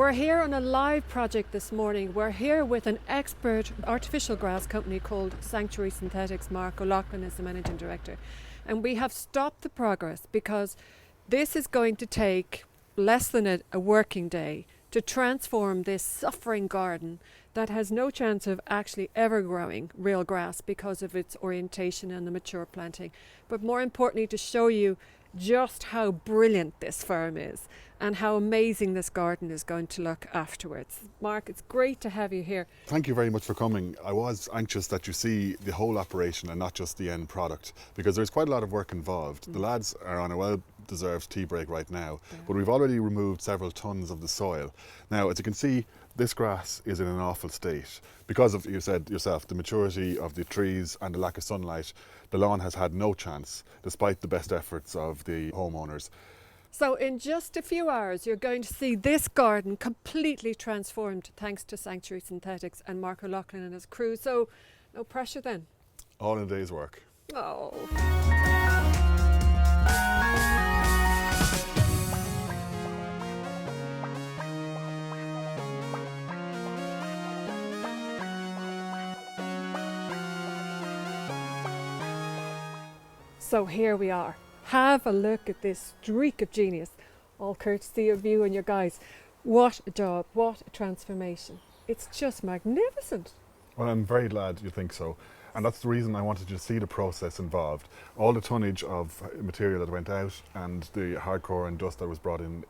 we're here on a live project this morning. We're here with an expert artificial grass company called Sanctuary Synthetics. Mark O'Loughlin is the managing director. And we have stopped the progress because this is going to take less than a working day to transform this suffering garden that has no chance of actually ever growing real grass because of its orientation and the mature planting. But more importantly, to show you just how brilliant this farm is and how amazing this garden is going to look afterwards. Mark, it's great to have you here. Thank you very much for coming. I was anxious that you see the whole operation and not just the end product, because there's quite a lot of work involved. The lads are on a well-deserved tea break right now, but we've already removed several tons of the soil. Now, as you can see, this grass is in an awful state. Because of, you said yourself, the maturity of the trees and the lack of sunlight, the lawn has had no chance, despite the best efforts of the homeowners. So in just a few hours, you're going to see this garden completely transformed thanks to Sanctuary Synthetics and Mark O'Loughlin and his crew. So no pressure then. All in a day's work. Oh. So here we are. Have a look at this streak of genius, all courtesy of you and your guys. What a job, what a transformation. It's just magnificent. Well, I'm very glad you think so. And that's the reason I wanted you to see the process involved. All the tonnage of material that went out and the hardcore and dust that was brought in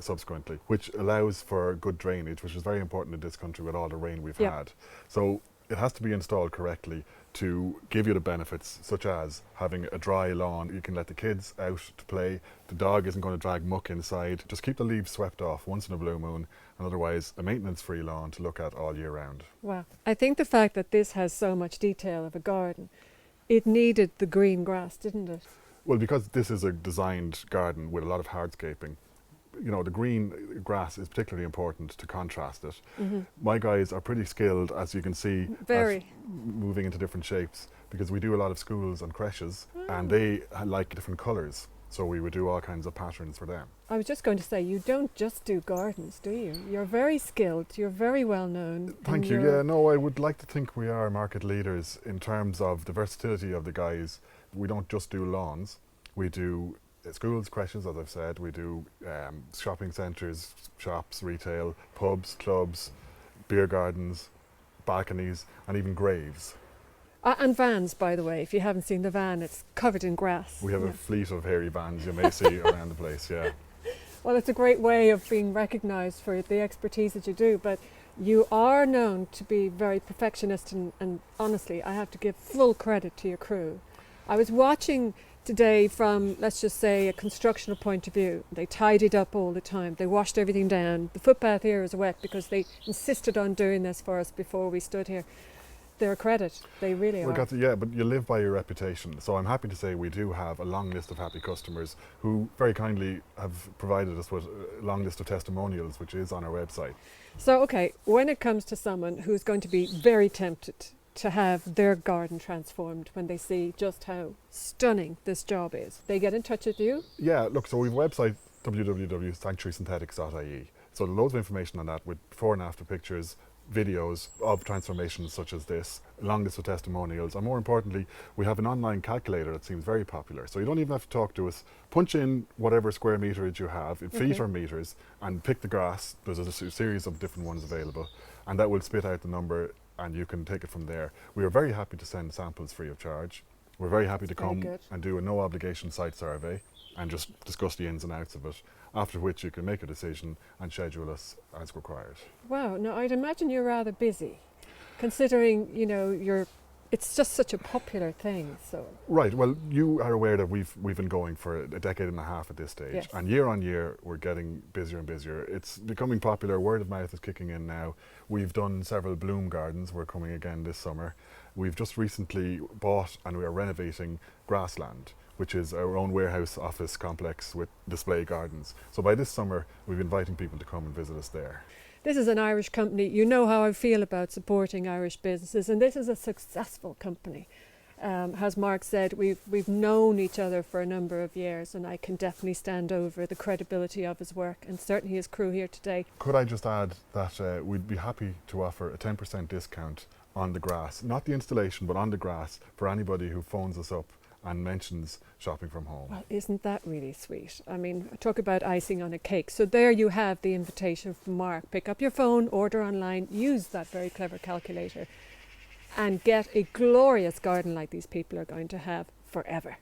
subsequently, which allows for good drainage, which is very important in this country with all the rain we've had. So it has to be installed correctly to give you the benefits, such as having a dry lawn. You can let the kids out to play. The dog isn't going to drag muck inside. Just keep the leaves swept off once in a blue moon, and otherwise a maintenance-free lawn to look at all year round. Wow. I think the fact that this has so much detail of a garden, it needed the green grass, didn't it? Well, because this is a designed garden with a lot of hardscaping, you know, the green grass is particularly important to contrast it. My guys are pretty skilled, as you can see, Very. at moving into different shapes, because we do a lot of schools and creches and they like different colours. So we would do all kinds of patterns for them. I was just going to say, you don't just do gardens, do you? You're very skilled, you're very well known. Thank you. Yeah, no, I would like to think we are market leaders in terms of the versatility of the guys. We don't just do lawns, we do schools, creches, as I've said. We do shopping centres, shops, retail, pubs, clubs, beer gardens, balconies, and even graves. And vans, by the way. If you haven't seen the van, it's covered in grass. We have a fleet of hairy vans you may see around the place, yeah. Well, it's a great way of being recognised for the expertise that you do, but you are known to be very perfectionist, and honestly, I have to give full credit to your crew. I was watching today from, let's just say, a constructional point of view. They tidied up all the time. They washed everything down. The footpath here is wet because they insisted on doing this for us before we stood here. They're a credit. They really are. Yeah, but you live by your reputation. So I'm happy to say we do have a long list of happy customers who very kindly have provided us with a long list of testimonials, which is on our website. So, okay, when it comes to someone who's going to be very tempted to have their garden transformed when they see just how stunning this job is, they get in touch with you? Yeah, look, so we have a website, www.sanctuarysynthetics.ie. So loads of information on that with before and after pictures, videos of transformations such as this, a long list of testimonials, and more importantly, we have an online calculator that seems very popular. So you don't even have to talk to us. Punch in whatever square meterage you have, in feet or meters, and pick the grass. There's a series of different ones available, and that will spit out the number, and you can take it from there. We are very happy to send samples free of charge. We're very happy to come and do a no obligation site survey and just discuss the ins and outs of it, after which you can make a decision and schedule us as required. Wow, now I'd imagine you're rather busy, considering, you know, it's just such a popular thing. So right, well, you are aware that we've been going for a decade and a half at this stage, yes. And year on year we're getting busier and busier. It's becoming popular, word of mouth is kicking in now. We've done several bloom gardens, we're coming again this summer. We've just recently bought and we are renovating Grassland, which is our own warehouse office complex with display gardens. So by this summer, we'll be inviting people to come and visit us there. This is an Irish company. You know how I feel about supporting Irish businesses, and this is a successful company. As Mark said, we've known each other for a number of years, and I can definitely stand over the credibility of his work, and certainly his crew here today. Could I just add that we'd be happy to offer a 10% discount on the grass, not the installation, but on the grass, for anybody who phones us up and mentions shopping from home. Well, isn't that really sweet? I mean, talk about icing on a cake. So there you have the invitation from Mark. Pick up your phone, order online, use that very clever calculator, and get a glorious garden like these people are going to have forever.